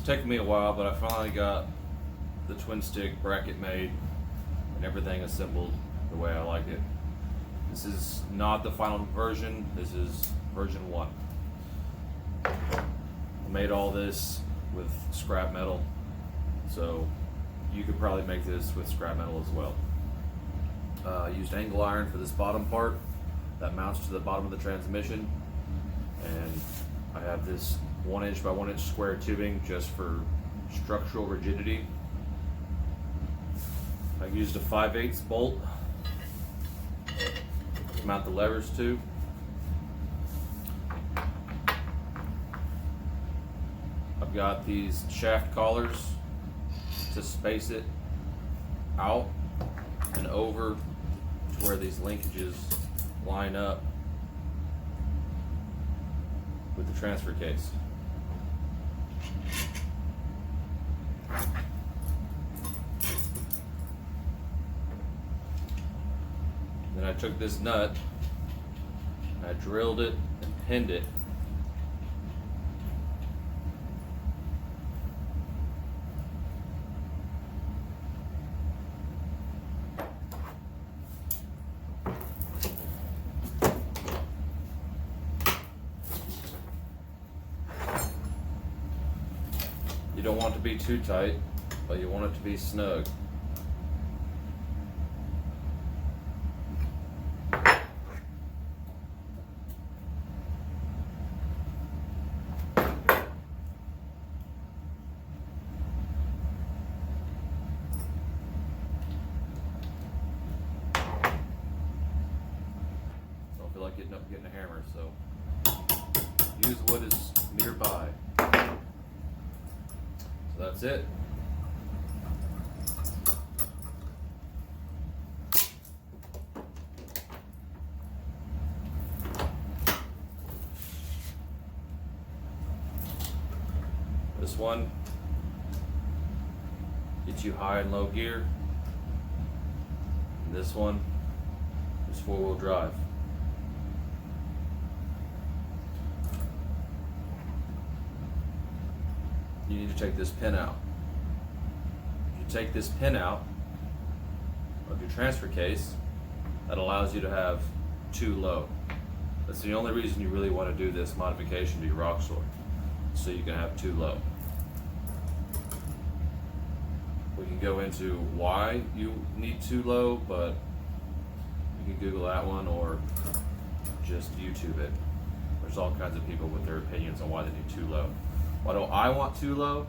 taken me a while, but I finally got the twin stick bracket made and everything assembled the way I like it. This is not the final version, this is version 1. I made all this with scrap metal, so you could probably make this with scrap metal as well. I used angle iron for this bottom part that mounts to the bottom of the transmission, and I have this 1 inch by 1 inch square tubing just for structural rigidity. I used a 5/8 bolt to mount the levers to. I've got these shaft collars to space it out and over to where these linkages line up with the transfer case. Then I took this nut, I drilled it and pinned it You don't want it to be too tight, but you want it to be snug. Don't feel like getting up and getting a hammer, so use what is nearby. So that's it. This one gets you high and low gear. And this one is 4-wheel drive. You need to take this pin out. If you take this pin out of your transfer case, that allows you to have 2 low. That's the only reason you really want to do this modification to your Roxor, so you can have 2 low. We can go into why you need 2 low, but you can Google that one or just YouTube it. There's all kinds of people with their opinions on why they need 2 low. Why don't I want 2 low?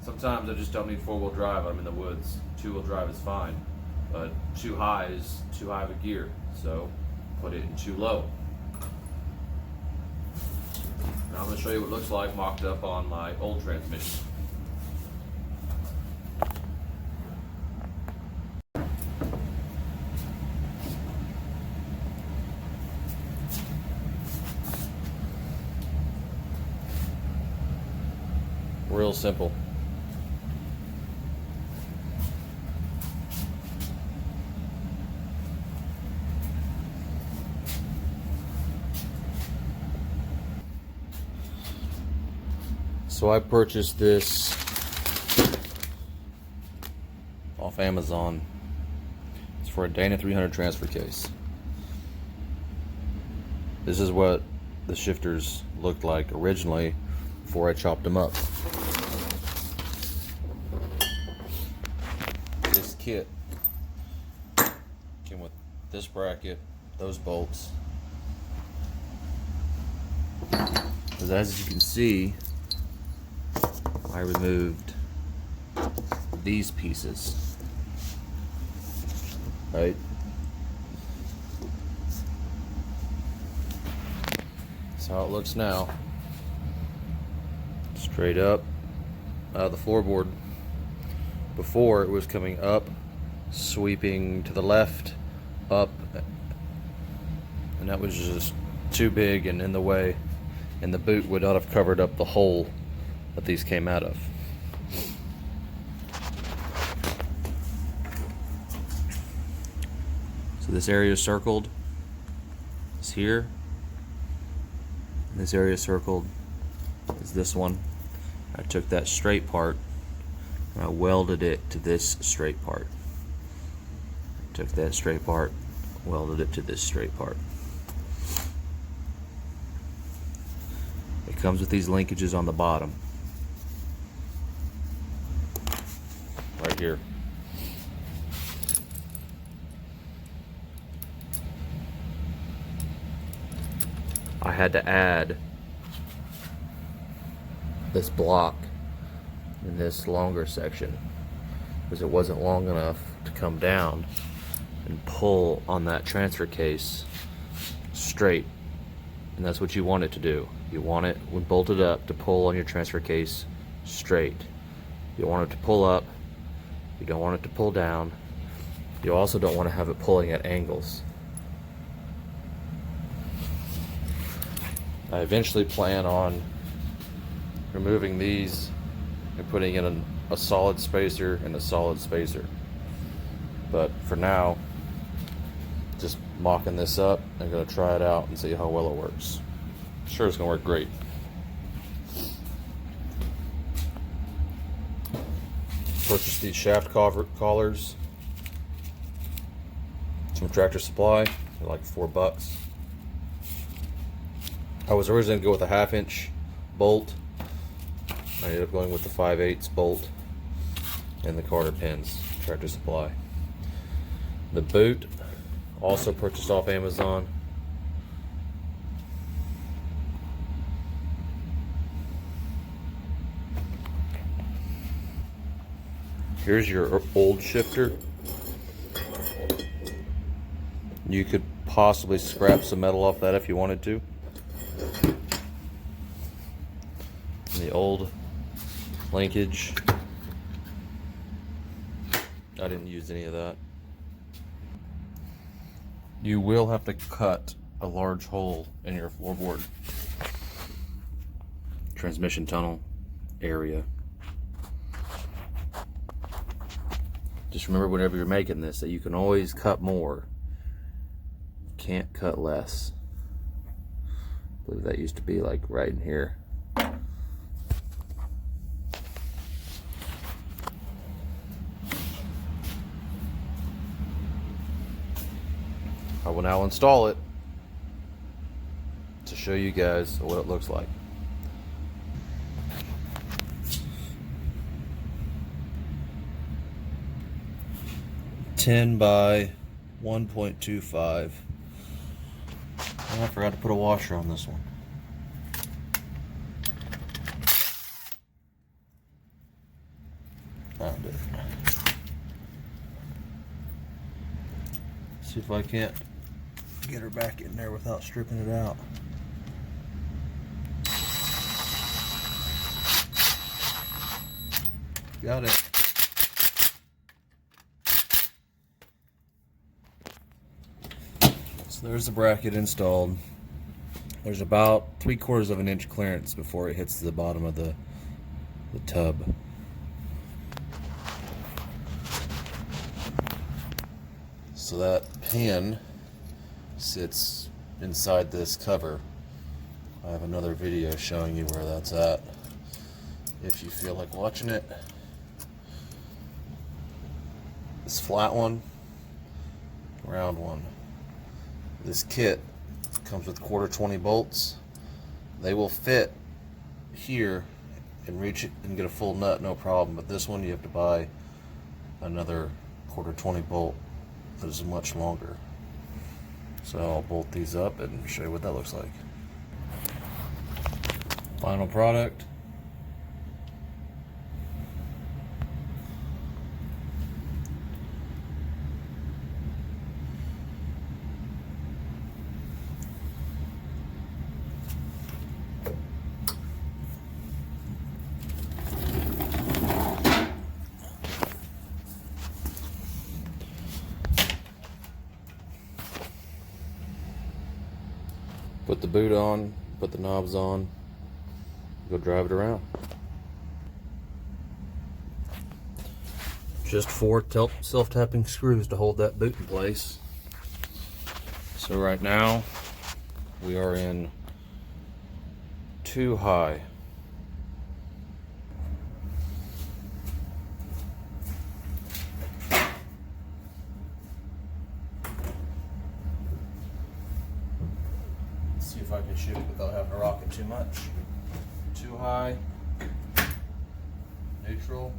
Sometimes I just don't need 4-wheel drive. I'm in the woods. 2-wheel drive is fine, but too high is too high of a gear, so put it in 2 low. Now I'm going to show you what it looks like mocked up on my old transmission. Real simple. So I purchased this off Amazon. It's for a Dana 300 transfer case. This is what the shifters looked like originally before I chopped them up. This kit came with this bracket, those bolts. As you can see, I removed these pieces, right? That's how it looks now. Straight up out of the floorboard. Before, it was coming up, sweeping to the left, up, and that was just too big and in the way, and the boot would not have covered up the hole that these came out of. So this area circled is here, and this area circled is this one, I took that straight part and I welded it to this straight part. Took that straight part, welded it to this straight part. It comes with these linkages on the bottom. Right here. I had to add this block in this longer section because it wasn't long enough to come down and pull on that transfer case straight. And that's what you want it to do. You want it, when bolted up, to pull on your transfer case straight. You want it to pull up. You don't want it to pull down. You also don't want to have it pulling at angles. I eventually plan on removing these and putting in a solid spacer and a solid spacer. But for now, just mocking this up. I'm going to try it out and see how well it works. I'm sure it's going to work great. Purchased these shaft collars from Tractor Supply. They're like $4. I was originally going to go with a 1/2 inch bolt. I ended up going with the 5/8 bolt and the Carter pins, Tractor Supply. The boot, also purchased off Amazon. Here's your old shifter. You could possibly scrap some metal off that if you wanted to. The old linkage, I didn't use any of that. You will have to cut a large hole in your floorboard transmission tunnel area. Just remember, whenever you're making this, that you can always cut more. You can't cut less. I believe that used to be like right in here. I will now install it to show you guys what it looks like. (10 by 1.25). Oh, I forgot to put a washer on this one. Found it. See if I can't get her back in there without stripping it out. Got it. So there's the bracket installed. There's about 3/4 of an inch clearance before it hits the bottom of the tub. So that pin sits inside this cover. I have another video showing you where that's at if you feel like watching it. This flat one, round one. This kit comes with 1/4 bolts. They will fit here and reach it and get a full nut, no problem. But this one you have to buy another 1/4 bolt that is much longer. So I'll bolt these up and show you what that looks like. Final product. Put the boot on, put the knobs on, go drive it around. Just 4 self-tapping screws to hold that boot in place. So right now we are in 2 high. See if I can shoot it without having to rock it too much. Too high, neutral.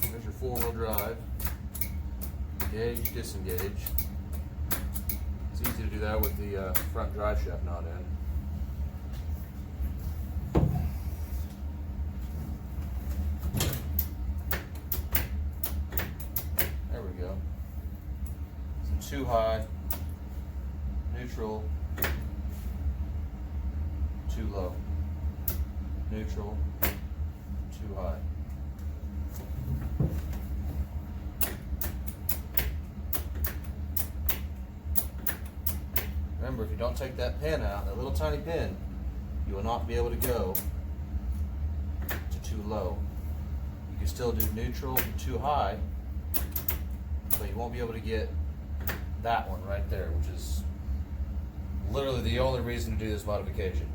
There's your four-wheel drive. Engage, disengage. It's easy to do that with the front drive shaft not in. There we go. So too high, neutral, too low, neutral, too high. Remember, if you don't take that pin out, that little tiny pin, you will not be able to go to too low. You can still do neutral to too high, but you won't be able to get that one right there, which is literally the only reason to do this modification.